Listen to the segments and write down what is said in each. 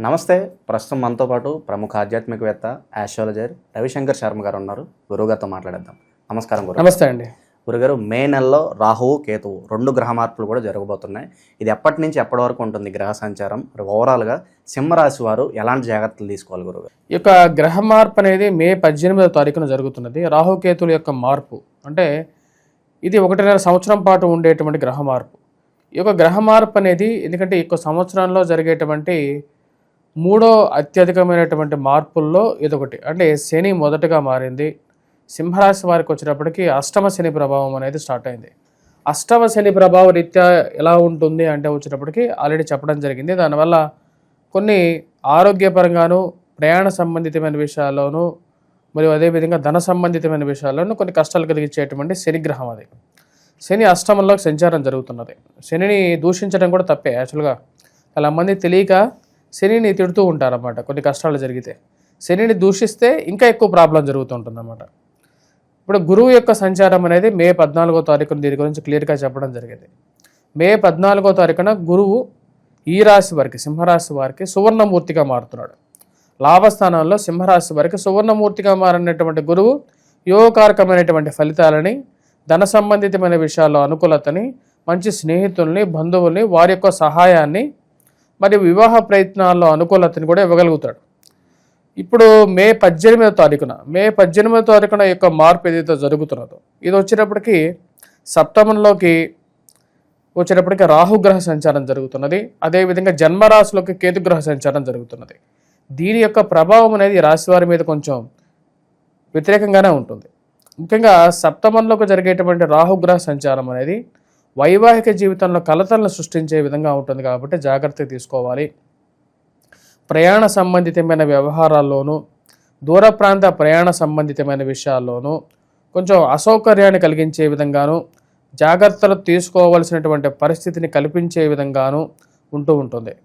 నమస్తే. ప్రస్తుతం మనతో పాటు ప్రముఖ ఆధ్యాత్మికవేత్త ఆస్ట్రాలజర్ రవిశంకర్ శర్మ గారు ఉన్నారు. గురువుగారితో మాట్లాడేద్దాం. నమస్కారం గురు. నమస్తే అండి. గురుగారు, మే నెలలో రాహువు కేతువు 2 గ్రహ మార్పులు కూడా జరగబోతున్నాయి. ఇది ఎప్పటి నుంచి ఎప్పటి వరకు ఉంటుంది గ్రహ సంచారం? ఓవరాల్గా సింహరాశి వారు ఎలాంటి జాగ్రత్తలు తీసుకోవాలి గురుగారు? ఈ యొక్క గ్రహ మార్పు అనేది మే 18వ తారీఖున జరుగుతున్నది. రాహుకేతుల యొక్క మార్పు అంటే ఇది 1.5 సంవత్సరం పాటు ఉండేటువంటి గ్రహ మార్పు. ఈ యొక్క గ్రహ మార్పు అనేది ఎందుకంటే ఈ సంవత్సరంలో జరిగేటువంటి 3వ అత్యధికమైనటువంటి మార్పుల్లో ఇదొకటి. అంటే శని మొదటగా మారింది. సింహరాశి వారికి వచ్చేటప్పటికి అష్టమ శని ప్రభావం అనేది స్టార్ట్ అయింది. అష్టమ శని ప్రభావ రీత్యా ఎలా ఉంటుంది అంటే వచ్చేటప్పటికి ఆల్రెడీ చెప్పడం జరిగింది. దానివల్ల కొన్ని ఆరోగ్యపరంగాను, ప్రయాణ సంబంధితమైన విషయాల్లోనూ, మరియు అదేవిధంగా ధన సంబంధితమైన విషయాల్లోనూ కొన్ని కష్టాలు కలిగించేటువంటి శనిగ్రహం అది. శని అష్టమంలో సంచారం జరుగుతున్నది. శనిని దూషించడం కూడా తప్పే. యాక్చువల్గా చాలామంది తెలియక శనిని తిడుతూ ఉంటారన్నమాట. కొన్ని కష్టాలు జరిగితే శనిని దూషిస్తే ఇంకా ఎక్కువ ప్రాబ్లం జరుగుతుంటుందన్నమాట. ఇప్పుడు గురువు యొక్క సంచారం అనేది మే 14వ తారీఖున దీని గురించి క్లియర్గా చెప్పడం జరిగింది. మే 14వ తారీఖున గురువు ఈ రాశి వారికి, సింహరాశి వారికి సువర్ణమూర్తిగా మారుతున్నాడు. లాభస్థానంలో సింహరాశి వారికి సువర్ణమూర్తిగా మారినటువంటి గురువు యోగకారకమైనటువంటి ఫలితాలని, ధన సంబంధితమైన విషయాల్లో అనుకూలతని, మంచి స్నేహితుల్ని, బంధువుల్ని, వారి యొక్క సహాయాన్ని మరియు వివాహ ప్రయత్నాల్లో అనుకూలతని కూడా ఇవ్వగలుగుతాడు. ఇప్పుడు మే 18వ తారీఖున యొక్క మార్పు ఏదైతే జరుగుతున్నదో ఇది వచ్చేటప్పటికి సప్తమంలోకి వచ్చేటప్పటికి రాహుగ్రహ సంచారం జరుగుతున్నది. అదేవిధంగా జన్మరాశిలోకి కేతుగ్రహ సంచారం జరుగుతున్నది. దీని యొక్క ప్రభావం అనేది రాశి వారి మీద కొంచెం వ్యతిరేకంగానే ఉంటుంది. ముఖ్యంగా సప్తమంలోకి జరిగేటువంటి రాహుగ్రహ సంచారం అనేది వైవాహిక జీవితంలో కలతలను సృష్టించే విధంగా ఉంటుంది కాబట్టి జాగ్రత్త తీసుకోవాలి. ప్రయాణ సంబంధితమైన వ్యవహారాల్లోనూ, దూర ప్రాంత ప్రయాణ సంబంధితమైన విషయాల్లోనూ కొంచెం అసౌకర్యాన్ని కలిగించే విధంగాను, జాగ్రత్తలు తీసుకోవాల్సినటువంటి పరిస్థితిని కల్పించే విధంగాను ఉంటూ ఉంటుంది.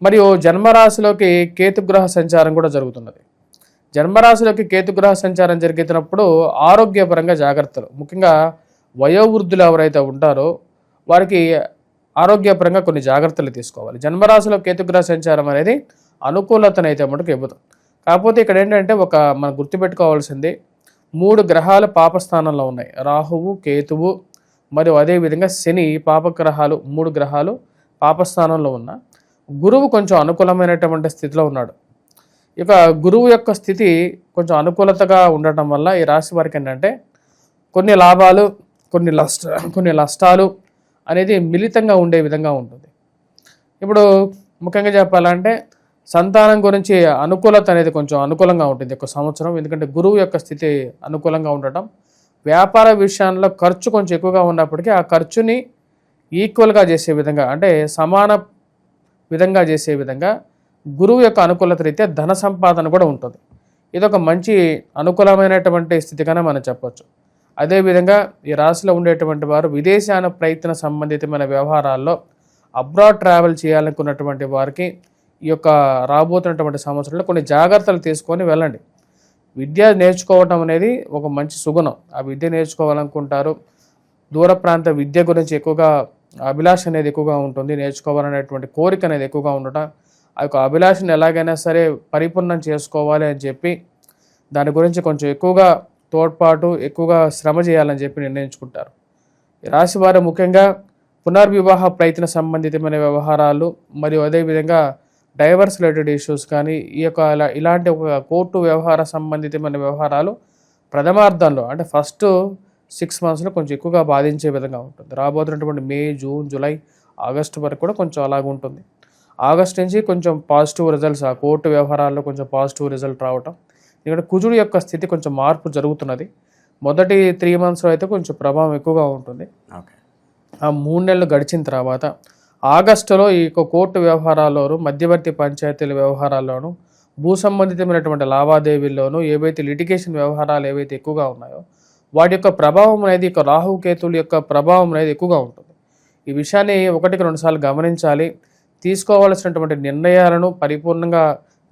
మరియు జన్మరాశిలోకి కేతుగ్రహ సంచారం కూడా జరుగుతున్నది. జన్మరాశిలోకి కేతుగ్రహ సంచారం జరిగినప్పుడు ఆరోగ్యపరంగా జాగ్రత్తలు, ముఖ్యంగా వయోవృద్ధులు ఎవరైతే ఉంటారో వారికి ఆరోగ్యపరంగా కొన్ని జాగ్రత్తలు తీసుకోవాలి. జన్మరాశిలో కేతుగ్రహ సంచారం అనేది అనుకూలతను అయితే మటుకు ఇవ్వదు. కాకపోతే ఇక్కడ ఏంటంటే మనం గుర్తుపెట్టుకోవాల్సింది 3 గ్రహాలు పాపస్థానంలో ఉన్నాయి. రాహువు, కేతువు మరియు అదేవిధంగా శని పాపగ్రహాలు. 3 గ్రహాలు పాపస్థానంలో ఉన్న గురువు కొంచెం అనుకూలమైనటువంటి స్థితిలో ఉన్నాడు. ఇక గురువు యొక్క స్థితి కొంచెం అనుకూలతగా ఉండటం వల్ల ఈ రాశి వారికి ఏంటంటే కొన్ని లాభాలు, కొన్ని నష్టాలు అనేది మిళితంగా ఉండే విధంగా ఉంటుంది. ఇప్పుడు ముఖ్యంగా చెప్పాలంటే సంతానం గురించి అనుకూలత అనేది కొంచెం అనుకూలంగా ఉంటుంది ఒక సంవత్సరం. ఎందుకంటే గురువు యొక్క స్థితి అనుకూలంగా ఉండటం. వ్యాపార విషయాల్లో ఖర్చు కొంచెం ఎక్కువగా ఉన్నప్పటికీ ఆ ఖర్చుని ఈక్వల్గా చేసే విధంగా, అంటే సమాన విధంగా చేసే విధంగా గురువు యొక్క అనుకూలత రీత్యా ధన సంపాదన కూడా ఉంటుంది. ఇది ఒక మంచి అనుకూలమైనటువంటి స్థితిగానే మనం చెప్పొచ్చు. అదేవిధంగా ఈ రాశిలో ఉండేటువంటి వారు విదేశాన ప్రయత్న సంబంధితమైన వ్యవహారాల్లో అబ్రాడ్ ట్రావెల్ చేయాలనుకున్నటువంటి వారికి ఈ యొక్క రాబోతున్నటువంటి సంవత్సరంలో కొన్ని జాగ్రత్తలు తీసుకొని వెళ్ళండి. విద్య నేర్చుకోవటం అనేది ఒక మంచి సుగుణం. ఆ విద్య నేర్చుకోవాలనుకుంటారు. దూర ప్రాంత విద్య గురించి ఎక్కువగా అభిలాష అనేది ఎక్కువగా ఉంటుంది. నేర్చుకోవాలనేటువంటి కోరిక అనేది ఎక్కువగా ఉండటం, ఆ యొక్క అభిలాషను ఎలాగైనా సరే పరిపూర్ణం చేసుకోవాలి అని చెప్పి దాని గురించి కొంచెం ఎక్కువగా తోడ్పాటు, ఎక్కువగా శ్రమ చేయాలని చెప్పి నిర్ణయించుకుంటారు. ఈ రాశి వారు ముఖ్యంగా పునర్వివాహ ప్రయత్న సంబంధితమైన వ్యవహారాలు మరియు అదేవిధంగా డైవర్స్ రిలేటెడ్ ఇష్యూస్ కానీ ఇలాంటి ఒక కోర్టు వ్యవహార సంబంధితమైన వ్యవహారాలు ప్రథమార్థంలో అంటే ఫస్ట్ 6 monthsలో కొంచెం ఎక్కువగా బాధించే విధంగా ఉంటుంది. రాబోతున్నటువంటి మే, జూన్, జూలై, ఆగస్టు వరకు కూడా కొంచెం అలాగ ఉంటుంది. ఆగస్టు నుంచి కొంచెం పాజిటివ్ రిజల్ట్స్, ఆ కోర్టు వ్యవహారాల్లో కొంచెం పాజిటివ్ రిజల్ట్ రావటం. ఇక్కడ కుజుడు యొక్క స్థితి కొంచెం మార్పు జరుగుతున్నది. మొదటి 3 monthsలో అయితే కొంచెం ప్రభావం ఎక్కువగా ఉంటుంది. ఆ 3 నెలలు గడిచిన తర్వాత ఆగస్టులో ఈ కోర్టు వ్యవహారాల్లోనూ, మధ్యవర్తి పంచాయతీల వ్యవహారాల్లోనూ, భూ సంబంధితమైనటువంటి లావాదేవీల్లోనూ ఏవైతే లిటిగేషన్ వ్యవహారాలు ఏవైతే ఎక్కువగా ఉన్నాయో వాటి యొక్క ప్రభావం అనేది రాహుకేతువుల యొక్క ప్రభావం అనేది ఎక్కువగా ఉంటుంది. ఈ విషయాన్ని 1-2 సార్లు గమనించాలి. తీసుకోవాల్సినటువంటి నిర్ణయాలను పరిపూర్ణంగా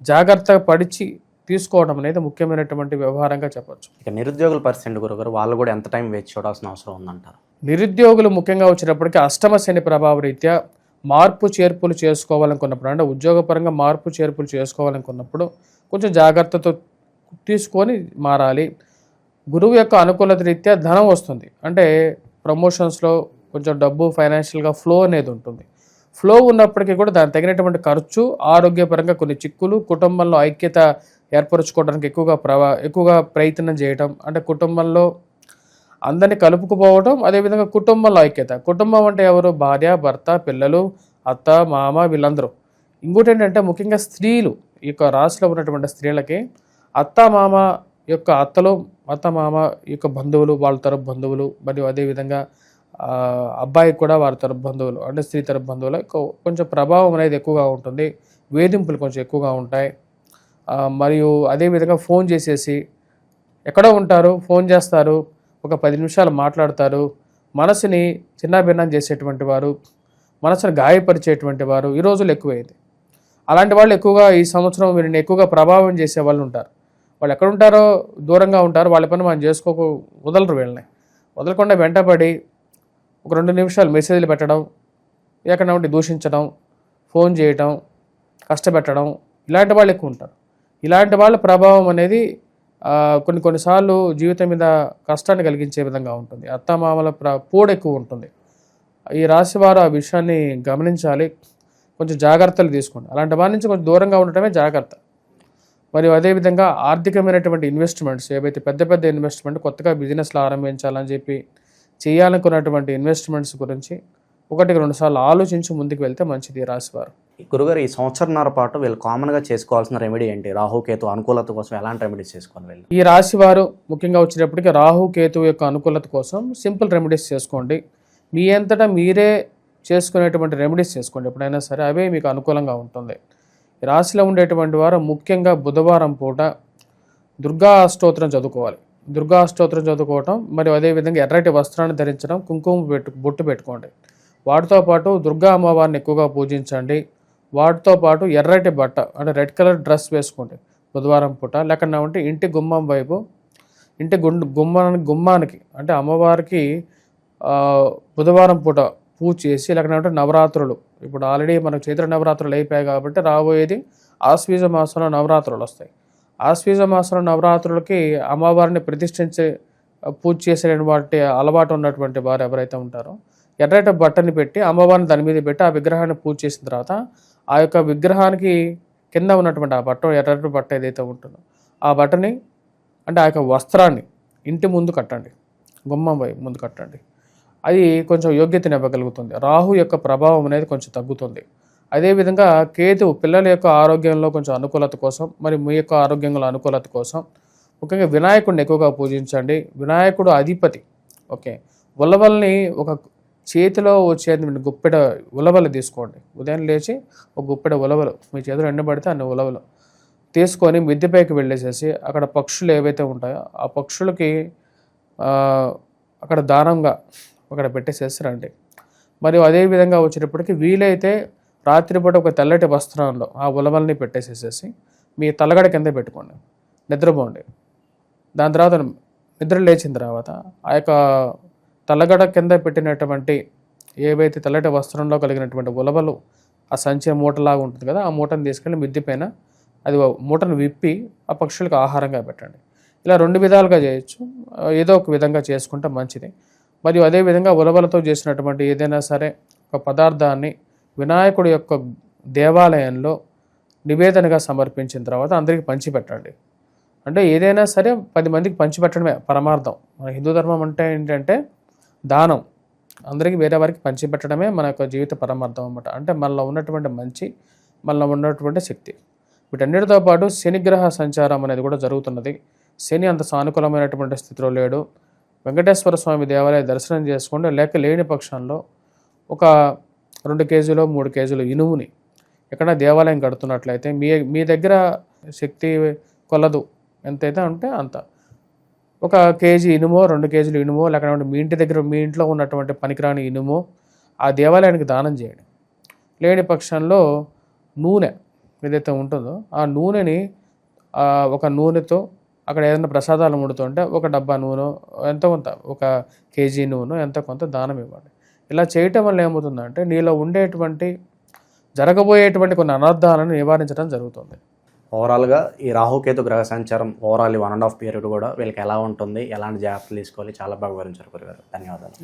జాగ్రత్తగా పడిచి తీసుకోవడం అనేది ముఖ్యమైనటువంటి వ్యవహారంగా చెప్పొచ్చు. ఇక నిరుద్యోగుల పరిస్థితి గురుగారు, వాళ్ళు కూడా ఎంత టైం వేచి చూడాల్సిన అవసరం ఉందంటారు? నిరుద్యోగులు ముఖ్యంగా వచ్చేటప్పటికి అష్టమ శని ప్రభావ రీత్యా మార్పు చేర్పులు చేసుకోవాలనుకున్నప్పుడు, అంటే ఉద్యోగపరంగా మార్పు చేర్పులు చేసుకోవాలనుకున్నప్పుడు కొంచెం జాగ్రత్తతో తీసుకొని మారాలి. గురువు యొక్క అనుకూలత రీత్యా ధనం వస్తుంది. అంటే ప్రమోషన్స్లో కొంచెం డబ్బు ఫైనాన్షియల్గా ఫ్లో అనేది ఉంటుంది. ఫ్లో ఉన్నప్పటికీ కూడా దానికి తగినటువంటి ఖర్చు, ఆరోగ్యపరంగా కొన్ని చిక్కులు, కుటుంబంలో ఐక్యత ఏర్పరచుకోవడానికి ఎక్కువగా ప్రయత్నం చేయటం, అంటే కుటుంబంలో అందరినీ కలుపుకుపోవడం, అదేవిధంగా కుటుంబంలో ఐక్యత. కుటుంబం అంటే ఎవరు? భార్య, భర్త, పిల్లలు, అత్త, మామ, వీళ్ళందరూ. ఇంకోటి ఏంటంటే ముఖ్యంగా స్త్రీలు, ఈ యొక్క రాశిలో ఉన్నటువంటి స్త్రీలకి అత్త మామ యొక్క అత్త మామ యొక్క బంధువులు, వాళ్ళ తరపు బంధువులు, మరియు అదేవిధంగా అబ్బాయికి కూడా వారి తరపు బంధువులు, అంటే స్త్రీ తరపు బంధువులు కొంచెం ప్రభావం అనేది ఎక్కువగా ఉంటుంది. వేధింపులు కొంచెం ఎక్కువగా ఉంటాయి. మరియు అదేవిధంగా ఫోన్ చేసేసి ఎక్కడో ఉంటారు, ఫోన్ చేస్తారు, ఒక 10 నిమిషాలు మాట్లాడతారు, మనసుని చిన్నాభిన్నం చేసేటువంటి వారు, మనసును గాయపరిచేటువంటి వారు ఈ రోజులు ఎక్కువైంది. అలాంటి వాళ్ళు ఎక్కువగా ఈ సంవత్సరం వీరిని ఎక్కువగా ప్రభావం చేసే వాళ్ళు ఉంటారు. వాళ్ళు ఎక్కడ ఉంటారో దూరంగా ఉంటారు, వాళ్ళ పని మనం వదలరు. వీళ్ళని వదలకుండా వెంటబడి ఒక 2 నిమిషాలు మెసేజ్లు పెట్టడం, ఎక్కడ దూషించడం, ఫోన్ చేయటం, కష్టపెట్టడం, ఇలాంటి వాళ్ళు ఎక్కువ ఉంటారు. ఇలాంటి వాళ్ళ ప్రభావం అనేది కొన్నిసార్లు జీవితం మీద కష్టాన్ని కలిగించే విధంగా ఉంటుంది. అత్తమామల పోడు ఎక్కువ ఉంటుంది. ఈ రాశి వారు ఆ విషయాన్ని గమనించాలి, కొంచెం జాగ్రత్తలు తీసుకోండి. అలాంటి వారి నుంచి కొంచెం దూరంగా ఉండటమే జాగ్రత్త. మరియు అదేవిధంగా ఆర్థికమైనటువంటి ఇన్వెస్ట్మెంట్స్, ఏవైతే పెద్ద పెద్ద ఇన్వెస్ట్మెంట్, కొత్తగా బిజినెస్లు ఆరంభించాలని చెప్పి చేయాలనుకున్నటువంటి ఇన్వెస్ట్మెంట్స్ గురించి 1-2 సార్లు ఆలోచించి ముందుకు వెళ్తే మంచిది ఈ రాశివారు. గురుగారు, ఈ సంవత్సరంన్నర పాటు వీళ్ళు కామన్గా చేసుకోవాల్సిన రెమెడీ ఏంటి? రాహుకేతు అనుకూలత కోసం ఎలాంటి రెమెడీస్ చేసుకోవాలి వీళ్ళు? ఈ రాశివారు ముఖ్యంగా వచ్చేటప్పటికి రాహుకేతు యొక్క అనుకూలత కోసం సింపుల్ రెమెడీస్ చేసుకోండి. మీ అంతటా మీరే చేసుకునేటువంటి రెమెడీస్ చేసుకోండి ఎప్పుడైనా సరే, అవే మీకు అనుకూలంగా ఉంటుంది. ఈ రాశిలో ఉండేటువంటి వారు ముఖ్యంగా బుధవారం పూట దుర్గా అష్టోత్తరం చదువుకోవాలి. దుర్గా అష్టోత్తరం చదువుకోవటం, మరియు అదేవిధంగా ఎర్రటి వస్త్రాన్ని ధరించడం, కుంకుమ బొట్టు పెట్టుకోండి. వాటితో పాటు దుర్గా అమ్మవారిని ఎక్కువగా పూజించండి. వాటితో పాటు ఎర్రటి బట్ట, అంటే రెడ్ కలర్ డ్రెస్ వేసుకోండి బుధవారం పూట. లేకుండా ఉంటే ఇంటి గుమ్మం వైపు, ఇంటి గుమ్మానికి అంటే అమ్మవారికి బుధవారం పూట పూజ చేసి, లేకుండా ఉంటే నవరాత్రులు, ఇప్పుడు ఆల్రెడీ మనకు చైత్ర నవరాత్రులు అయిపోయాయి కాబట్టి రాబోయేది ఆశ్వీజ మాసంలో నవరాత్రులు వస్తాయి. ఆశ్వీజ మాసంలో నవరాత్రులకి అమ్మవారిని ప్రతిష్ఠించే పూజ చేసే వాటి అలవాటు ఉన్నటువంటి వారు ఎవరైతే ఉంటారో ఎర్రటి బట్టని పెట్టి అమ్మవారిని దాని మీద పెట్టి ఆ విగ్రహాన్ని పూజ చేసిన తర్వాత ఆ యొక్క విగ్రహానికి కింద ఉన్నటువంటి ఆ బట్ట, ఎర్రటి బట్ట ఏదైతే ఉంటుందో ఆ బట్టని, అంటే ఆ యొక్క వస్త్రాన్ని ఇంటి ముందు కట్టండి, గుమ్మం వైపు ముందు కట్టండి. అది కొంచెం యోగ్యతని ఇవ్వగలుగుతుంది. రాహు యొక్క ప్రభావం అనేది కొంచెం తగ్గుతుంది. అదేవిధంగా కేతువు పిల్లల యొక్క ఆరోగ్యంలో కొంచెం అనుకూలత కోసం, మరి మీ యొక్క ఆరోగ్యంలో అనుకూలత కోసం ముఖ్యంగా వినాయకుడిని ఎక్కువగా పూజించండి. వినాయకుడు అధిపతి. ఓకే, ఉలవల్ని ఒక చేతిలో వచ్చేది గుప్పెడ ఉలవలు తీసుకోండి. ఉదయం లేచి ఒక గుప్పెడ ఉలవలు మీ చేతిలో ఎండబడితే అన్ని ఉలవలు తీసుకొని మిద్దెపైకి వెళ్ళేసేసి అక్కడ పక్షులు ఏవైతే ఉంటాయో ఆ పక్షులకి అక్కడ దానంగా అక్కడ పెట్టేసేసి రండి. మరియు అదేవిధంగా వచ్చేటప్పటికి వీలైతే రాత్రిపూట ఒక తెల్లటి వస్త్రంలో ఆ ఉలవల్ని పెట్టేసేసేసి మీ తలగడ కింద పెట్టుకోండి, నిద్రపోండి. దాని తర్వాత నిద్ర లేచిన తర్వాత ఆ యొక్క తలగడ కింద పెట్టినటువంటి ఏవైతే తెల్లటి వస్త్రంలో కలిగినటువంటి ఉలవలు, ఆ సంచి మూటలాగా ఉంటుంది కదా, ఆ మూటను తీసుకెళ్ళి మిద్దె పైన అది మూటను విప్పి ఆ పక్షులకు ఆహారంగా పెట్టండి. ఇలా 2 విధాలుగా చేయొచ్చు, ఏదో ఒక విధంగా చేసుకుంటే మంచిది. మరియు అదేవిధంగా ఉలవలతో చేసినటువంటి ఏదైనా సరే ఒక పదార్థాన్ని వినాయకుడి యొక్క దేవాలయంలో నివేదనగా సమర్పించిన తర్వాత అందరికీ పంచిపెట్టండి. అంటే ఏదైనా సరే 10 మందికి పంచిపెట్టడమే పరమార్థం. మన హిందూ ధర్మం అంటే ఏంటంటే దానం, అందరికీ వేరే వారికి పంచిపెట్టడమే మన యొక్క జీవిత పరమార్థం అన్నమాట. అంటే మనలో ఉన్నటువంటి మంచి, మనలో ఉన్నటువంటి శక్తి. వీటన్నిటితో పాటు శనిగ్రహ సంచారం అనేది కూడా జరుగుతున్నది. శని అంత సానుకూలమైనటువంటి స్థితిలో లేడు. వెంకటేశ్వర స్వామి దేవాలయ దర్శనం చేసుకోండి. లేని పక్షంలో ఒక 2 కేజీలు 3 కేజీలు ఇనుముని ఎక్కడ దేవాలయం కడుతున్నట్లయితే మీ దగ్గర శక్తి కొలదు, ఎంతైతే ఉంటే అంత, 1 కేజీ ఇనుమో 2 కేజీలు ఇనుమో, లేకపోతే మీ ఇంటి దగ్గర మీ ఇంట్లో ఉన్నటువంటి పనికిరాని ఇనుమో ఆ దేవాలయానికి దానం చేయండి. లేని పక్షంలో నూనె ఏదైతే ఉంటుందో ఆ నూనెని ఒక నూనెతో అక్కడ ఏదైనా ప్రసాదాలు వండుతుంటే 1 డబ్బా నూనె ఎంతో కొంత, 1 కేజీ నూనె ఎంతో కొంత దానం ఇవ్వండి. ఇలా చేయటం వల్ల ఏమవుతుందంటే నీలో ఉండేటువంటి జరగబోయేటువంటి కొన్ని అనర్థాలను నివారించడం జరుగుతుంది. ఓవరాల్గా ఈ రాహుకేతు గ్రహ సంచారం ఓవరాల్ 1.5 పీరియడ్ కూడా వీళ్ళకి ఎలా ఉంటుంది, ఎలాంటి జాగ్రత్తలు తీసుకోవాలి చాలా బాగా వివరించారు గురుగారు. ధన్యవాదాలు.